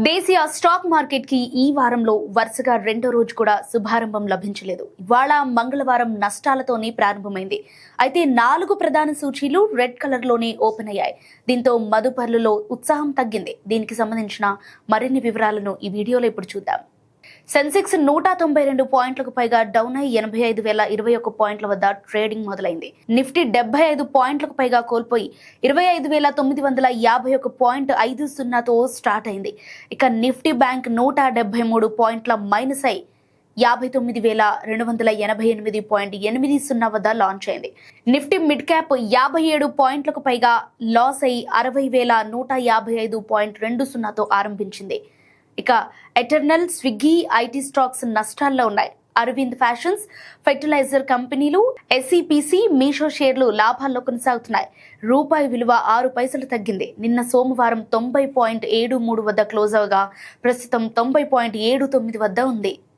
దేశీయ stock market కి ఈ వారంలో వరుసగా రెండో రోజు కూడా శుభారంభం లభించలేదు. ఇవాళ మంగళవారం నష్టాలతోనే ప్రారంభమైంది. అయితే 4 ప్రధాన సూచీలు రెడ్ కలర్ లోనే ఓపెన్ అయ్యాయి. దీంతో మదుపర్లలో ఉత్సాహం తగ్గింది. దీనికి సంబంధించిన మరిన్ని వివరాలను ఈ వీడియోలో ఇప్పుడు చూద్దాం. సెన్సెక్స్ 192 పాయింట్లకు పైగా డౌన్ అయి 85,021 పాయింట్ల వద్ద ట్రేడింగ్ మొదలైంది. నిఫ్టీ 75 పాయింట్లకు పైగా కోల్పోయి 25,951.50తో స్టార్ట్ అయింది. ఇక నిఫ్టీ బ్యాంక్ 173 పాయింట్ల మైనస్ అయి 59,288.80 వద్ద లాంచ్ అయింది. నిఫ్టీ మిడ్ క్యాప్ 57 పాయింట్లకు పైగా లాస్ అయి 60,155.20తో ఆరంభించింది. ఇక ఎటర్నల్, స్విగ్గీ, ఐటీ స్టాక్స్ నష్టాల్లో ఉన్నాయి. అరవింద్ ఫ్యాషన్స్, ఫెర్టిలైజర్ కంపెనీలు, ఎస్ఈపిసి, మీషో షేర్లు లాభాల్లో కొనసాగుతున్నాయి. రూపాయి విలువ 6 పైసలు తగ్గింది. నిన్న సోమవారం 90.73 వద్ద క్లోజ్ అవగా ప్రస్తుతం 90.79 వద్ద ఉంది.